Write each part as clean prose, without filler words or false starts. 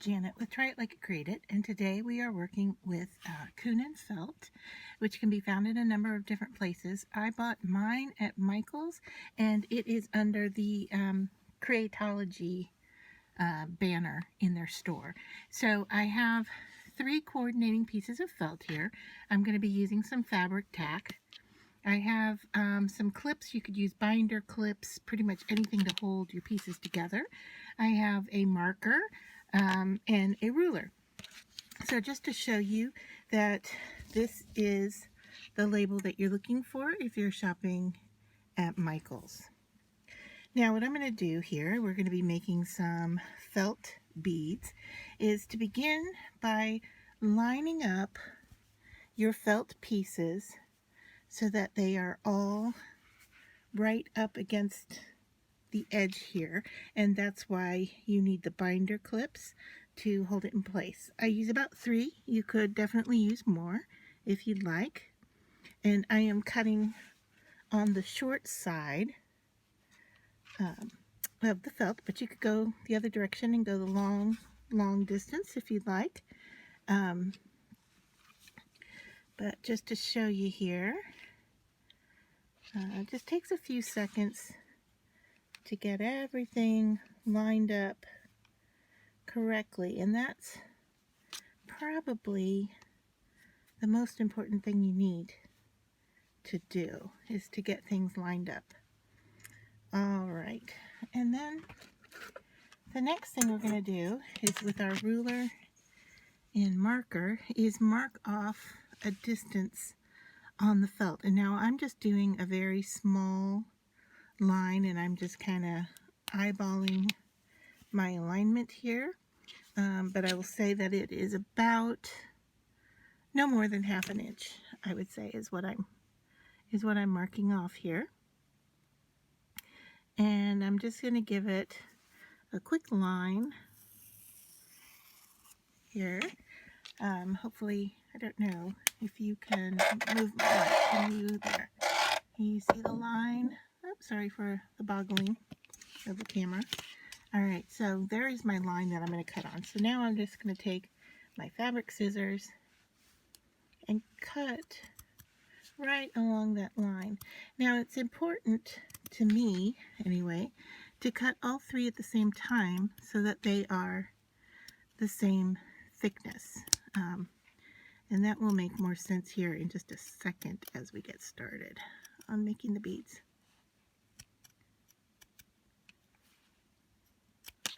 Janet with Try It Like You Create It, and today we are working with Kunin felt, which can be found in a number of different places. I bought mine at Michael's, and it is under the Creatology banner in their store. So I have 3 coordinating pieces of felt here. I'm going to be using some fabric tack. I have some clips. You could use binder clips, pretty much anything to hold your pieces together. I have a marker and a ruler. So just to show you that this is the label that you're looking for if you're shopping at Michael's. Now what I'm going to do here, we're going to be making some felt beads, is to begin by lining up your felt pieces so that they are all right up against the edge here, and that's why you need the binder clips to hold it in place. I use about 3. You could definitely use more if you'd like. And I am cutting on the short side of the felt, but you could go the other direction and go the long distance if you'd like. But just to show you here, it just takes a few seconds to get everything lined up correctly, and that's probably the most important thing you need to do, is to get things lined up. Alright, and then the next thing we're going to do is, with our ruler and marker, is mark off a distance on the felt. And now I'm just doing a very small line, and I'm just kind of eyeballing my alignment here, but I will say that it is about no more than ½ an inch, I would say, is what I'm marking off here. And I'm just going to give it a quick line here. Hopefully, I don't know if you can move my light. Can you there? Can you see the line? Oops, sorry for the boggling of the camera. Alright, so there is my line that I'm going to cut on. So now I'm just going to take my fabric scissors and cut right along that line. Now it's important to me, anyway, to cut all 3 at the same time so that they are the same thickness. And that will make more sense here in just a second as we get started on making the beads.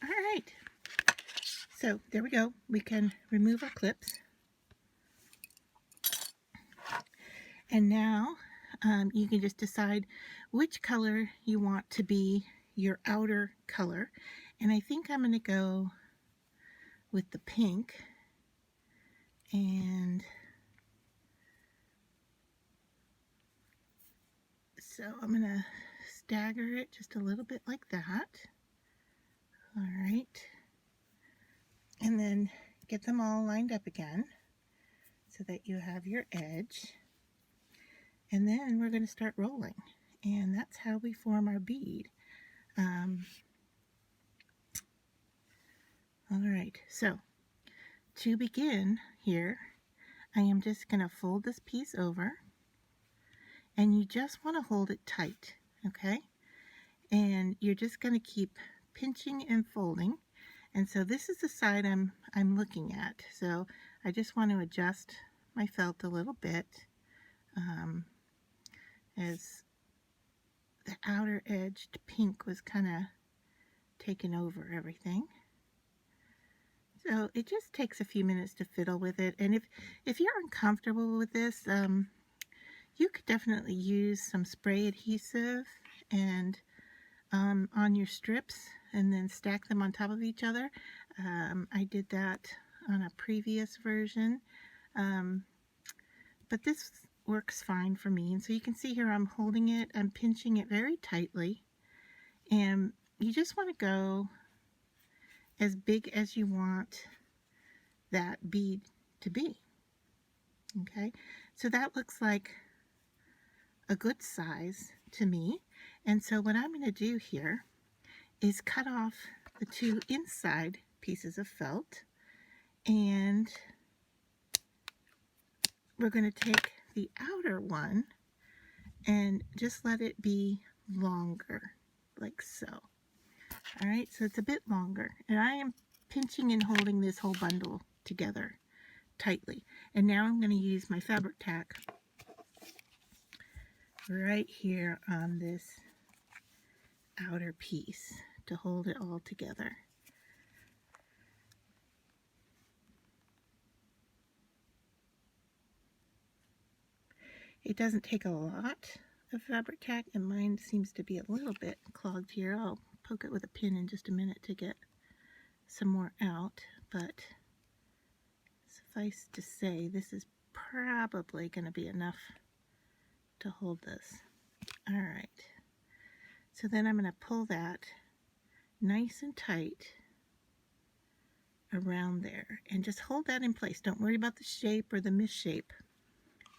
Alright, so there we go. We can remove our clips. And now you can just decide which color you want to be your outer color. And I think I'm going to go with the pink. And so I'm going to stagger it just a little bit like that. Alright. And then get them all lined up again so that you have your edge. And then we're going to start rolling. And that's how we form our bead. Alright, so to begin here, I am just going to fold this piece over. And you just want to hold it tight, okay? And you're just going to keep pinching and folding. And so this is the side I'm looking at. So I just want to adjust my felt a little bit as the outer edged pink was kind of taking over everything. So it just takes a few minutes to fiddle with it. And if you're uncomfortable with this, you could definitely use some spray adhesive and on your strips and then stack them on top of each other. I did that on a previous version, but this works fine for me. And so you can see here I'm holding it, I'm pinching it very tightly, and you just want to go as big as you want that bead to be. Okay, so that looks like a good size to me. And so what I'm going to do here is cut off the 2 inside pieces of felt And we're going to take the outer one and just let it be longer, like so. All right, so it's a bit longer. And I am pinching and holding this whole bundle together tightly. And now I'm going to use my fabric tack right here on this outer piece to hold it all together. It doesn't take a lot of fabric tack, and mine seems to be a little bit clogged here. I'll poke it with a pin in just a minute to get some more out, but suffice to say, this is probably going to be enough to hold this. All right, so then I'm going to pull that nice and tight around there and just hold that in place. Don't worry about the shape or the misshape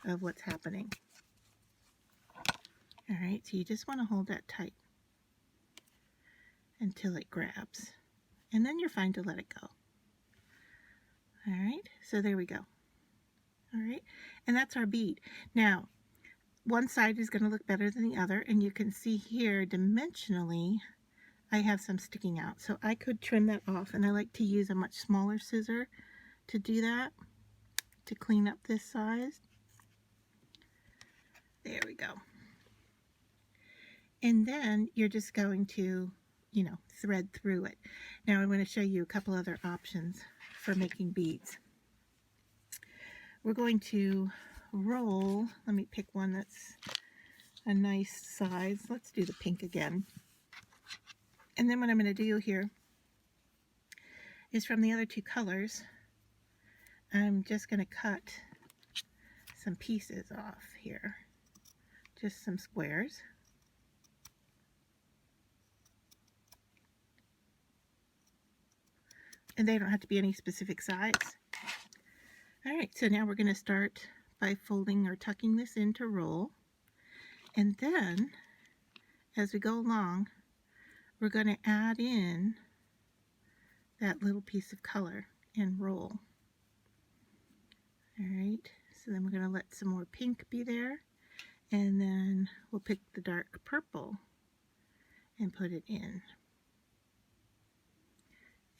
of what's happening. All right, so you just want to hold that tight until it grabs, and then you're fine to let it go. All right, so there we go. All right, and that's our bead. Now, one side is going to look better than the other, and you can see here dimensionally I have some sticking out, so I could trim that off, and I like to use a much smaller scissor to do that, to clean up this size. There we go. And then you're just going to, thread through it. Now I'm going to show you a couple other options for making beads. We're going to roll, let me pick one that's a nice size. Let's do the pink again. And then what I'm going to do here is from the other two colors, I'm just going to cut some pieces off here, just some squares. And they don't have to be any specific size. All right, so now we're going to start by folding or tucking this in to roll. And then, as we go along, we're going to add in that little piece of color and roll. All right, so then we're going to let some more pink be there. And then we'll pick the dark purple and put it in.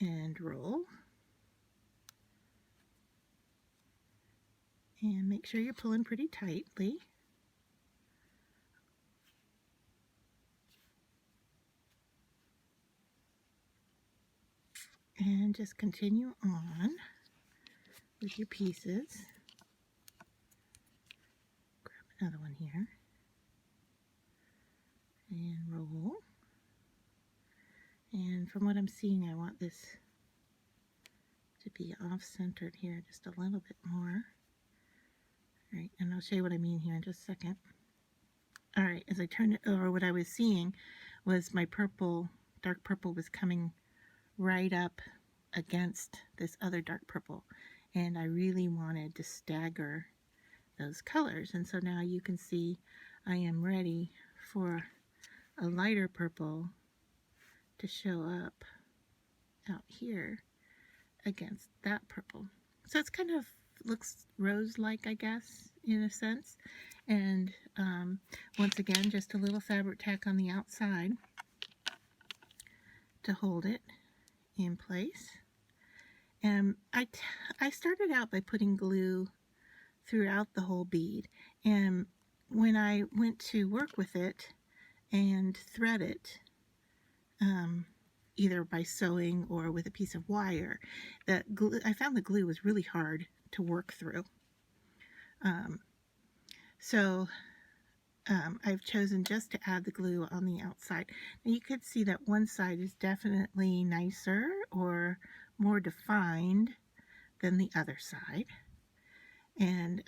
And roll. And make sure you're pulling pretty tightly. And just continue on with your pieces. Grab another one here. And roll. And from what I'm seeing, I want this to be off-centered here just a little bit more. All right, and I'll show you what I mean here in just a second. All right, as I turned it over, what I was seeing was my purple, dark purple was coming right up against this other dark purple. And I really wanted to stagger those colors. And so now you can see I am ready for a lighter purple to show up out here against that purple. So it's kind of looks rose-like, I guess, in a sense. And once again, just a little fabric tack on the outside to hold it in place. And I started out by putting glue throughout the whole bead. And when I went to work with it and thread it, either by sewing or with a piece of wire, that glue, I found the glue was really hard to work through. So I've chosen just to add the glue on the outside. Now you could see that one side is definitely nicer or more defined than the other side. And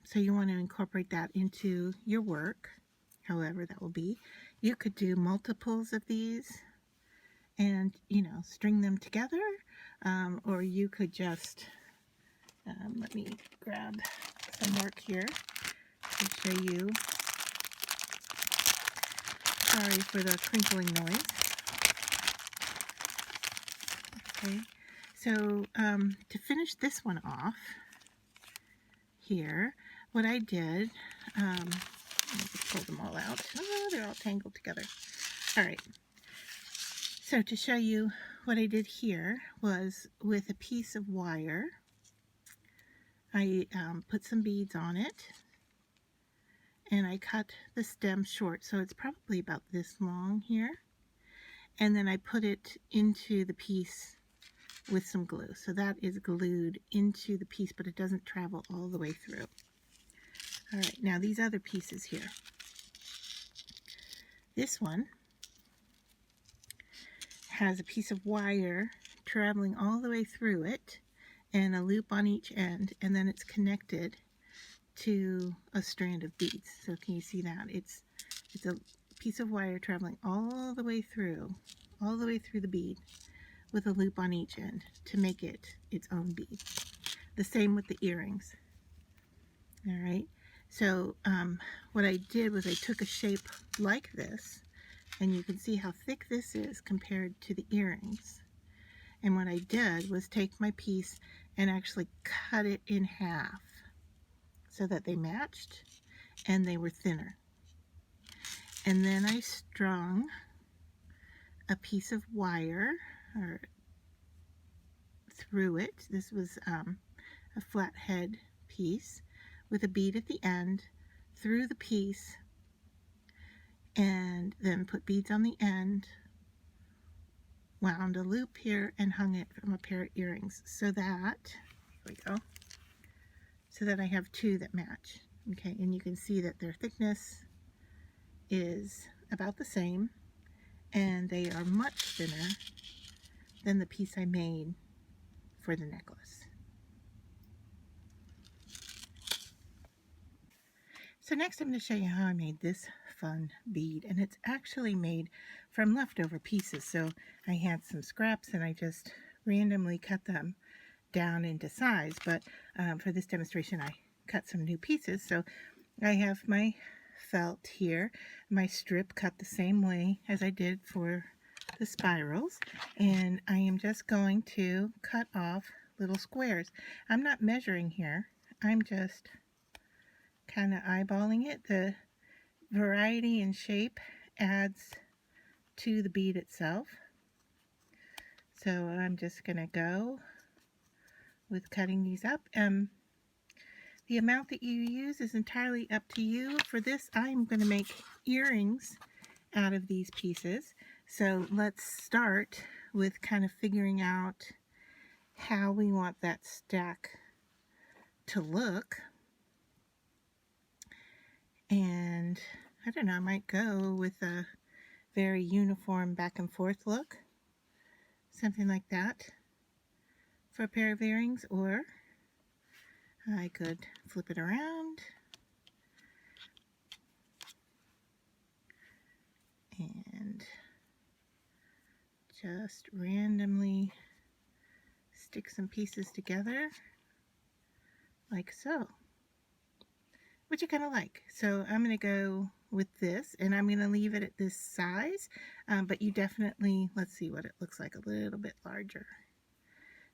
so you want to incorporate that into your work, however that will be. You could do multiples of these and, string them together, or you could just, let me grab some work here to show you. Sorry for the crinkling noise. Okay, So to finish this one off here, what I did, let me just pull them all out. Oh, they're all tangled together. All right. So to show you what I did here was with a piece of wire, I put some beads on it, and I cut the stem short, so it's probably about this long here, and then I put it into the piece with some glue. So that is glued into the piece, but it doesn't travel all the way through. All right, now these other pieces here. This one has a piece of wire traveling all the way through it and a loop on each end, and then it's connected to a strand of beads. So can you see that? It's a piece of wire traveling all the way through the bead with a loop on each end to make it its own bead. The same with the earrings. All right, so what I did was I took a shape like this, and you can see how thick this is compared to the earrings. And what I did was take my piece and actually cut it in half so that they matched and they were thinner. And then I strung a piece of wire through it. This was a flathead piece with a bead at the end, through the piece, and then put beads on the end, wound a loop here, and hung it from a pair of earrings so that, here we go, so that I have two that match. Okay, and you can see that their thickness is about the same, and they are much thinner than the piece I made for the necklace. So next I'm going to show you how I made this fun bead, and it's actually made from leftover pieces. So I had some scraps and I just randomly cut them down into size, but for this demonstration I cut some new pieces. So I have my felt here, my strip cut the same way as I did for the spirals, and I am just going to cut off little squares. I'm not measuring here, I'm just kind of eyeballing it. The variety in shape adds to the bead itself. So I'm just going to go with cutting these up. The amount that you use is entirely up to you. For this, I'm going to make earrings out of these pieces. So let's start with kind of figuring out how we want that stack to look. And I don't know, I might go with a very uniform back and forth look, something like that for a pair of earrings, or I could flip it around and just randomly stick some pieces together like so, which I kind of like. So I'm going to go with this, and I'm going to leave it at this size, but you definitely, let's see what it looks like, a little bit larger.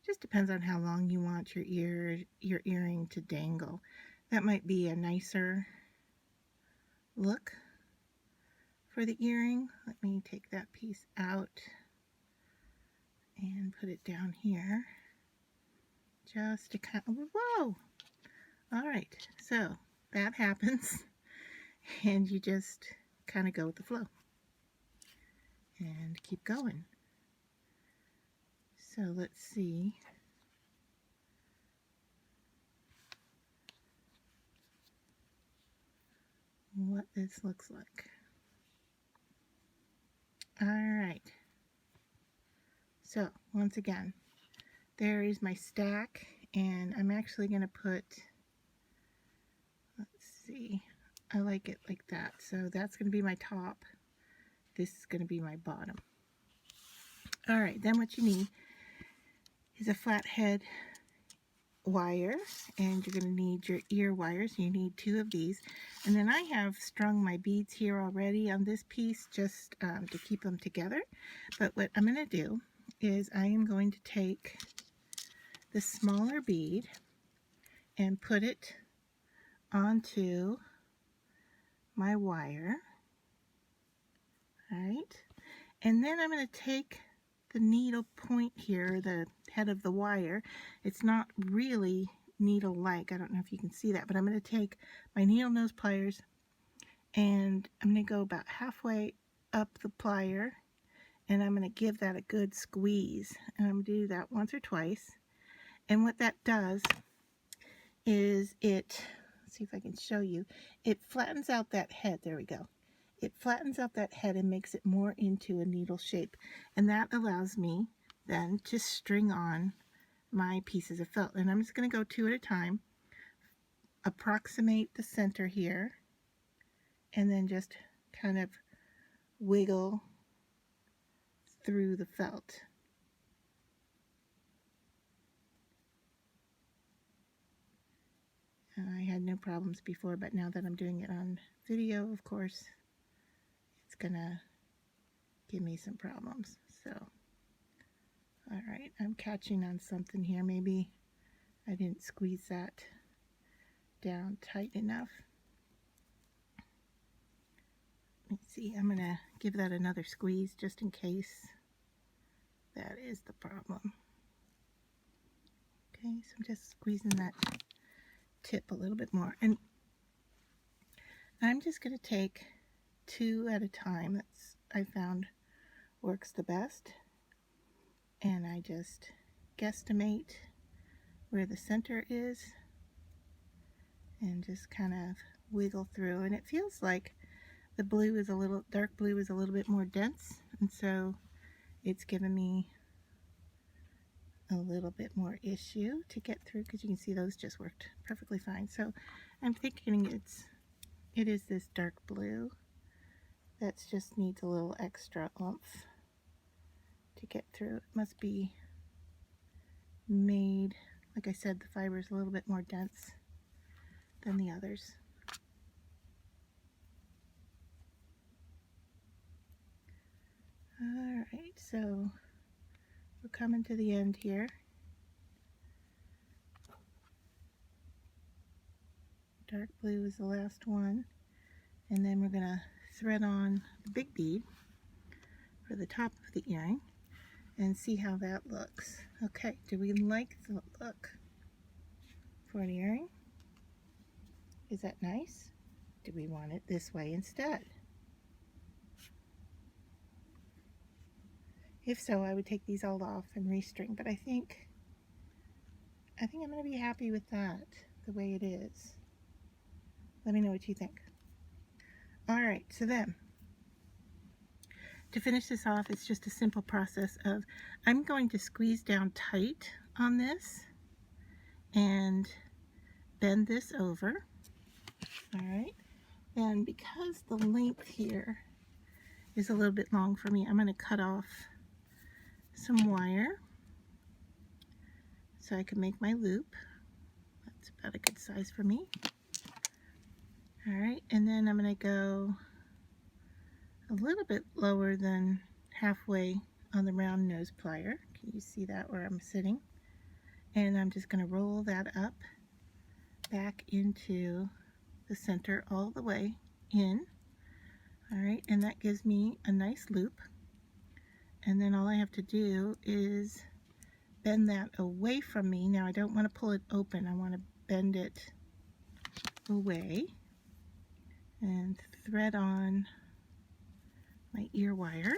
Just depends on how long you want your earring to dangle. That might be a nicer look for the earring. Let me take that piece out and put it down here just to kind of, whoa! All right, so that happens, and you just kind of go with the flow and keep going. So let's see. What this looks like. All right. So once again, there is my stack, and I'm actually going to put, let's see, I like it like that. So that's going to be my top. This is going to be my bottom. All right, then what you need is a flathead wire, and you're going to need your ear wires. You need two of these, and then I have strung my beads here already on this piece just to keep them together. But what I'm going to do is I am going to take the smaller bead and put it onto my wire. All right, and then I'm going to take the needle point here, the head of the wire. It's not really needle-like. I don't know if you can see that, but I'm going to take my needle nose pliers and I'm going to go about halfway up the plier, and I'm going to give that a good squeeze. And I'm going to do that once or twice. And what that does is let's see if I can show you, it flattens out that head. There we go. It flattens out that head and makes it more into a needle shape. And that allows me then to string on my pieces of felt. And I'm just going to go 2 at a time, approximate the center here, and then just kind of wiggle through the felt. I had no problems before, but now that I'm doing it on video, of course, it's gonna give me some problems. So, all right, I'm catching on something here. Maybe I didn't squeeze that down tight enough. Let me see, I'm gonna give that another squeeze just in case that is the problem. Okay, so I'm just squeezing that tip a little bit more, and I'm just going to take 2 at a time. That's, I found, works the best. And I just guesstimate where the center is and just kind of wiggle through. And it feels like the blue is dark blue is a little bit more dense, and so it's given me a little bit more issue to get through, because you can see those just worked perfectly fine. So I'm thinking it is this dark blue that just needs a little extra oomph to get through. It must be made, like I said, the fiber is a little bit more dense than the others. All right, so we're coming to the end here. Dark blue is the last one, and then we're gonna thread on the big bead for the top of the earring and see how that looks. Okay, do we like the look for an earring? Is that nice? Do we want it this way instead? If so, I would take these all off and restring, but I think I'm going to be happy with that, the way it is. Let me know what you think. All right, so then, to finish this off, it's just a simple process of, I'm going to squeeze down tight on this and bend this over. All right, and because the length here is a little bit long for me, I'm going to cut off some wire so I can make my loop. That's about a good size for me. All right, and then I'm going to go a little bit lower than halfway on the round nose plier. Can you see that where I'm sitting? And I'm just going to roll that up back into the center all the way in. All right, and that gives me a nice loop. And then all I have to do is bend that away from me. Now I don't want to pull it open, I want to bend it away and thread on my ear wire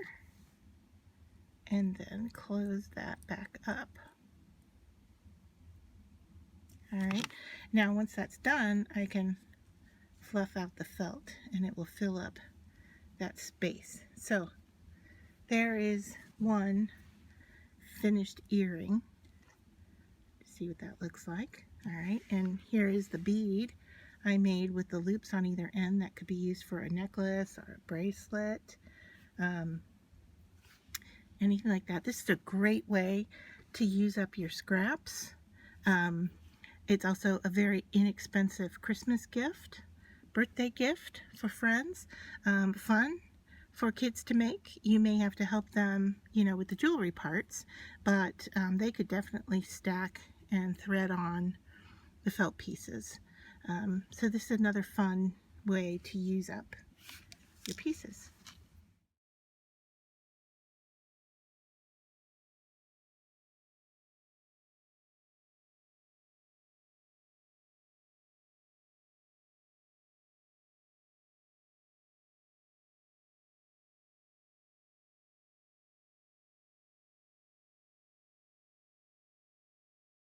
and then close that back up. All right, now once that's done, I can fluff out the felt and it will fill up that space. So there is one finished earring. See what that looks like. All right, and here is the bead I made with the loops on either end that could be used for a necklace or a bracelet, anything like that. This is a great way to use up your scraps. It's also a very inexpensive Christmas gift, birthday gift for friends, fun for kids to make. You may have to help them, with the jewelry parts, but they could definitely stack and thread on the felt pieces. So this is another fun way to use up your pieces.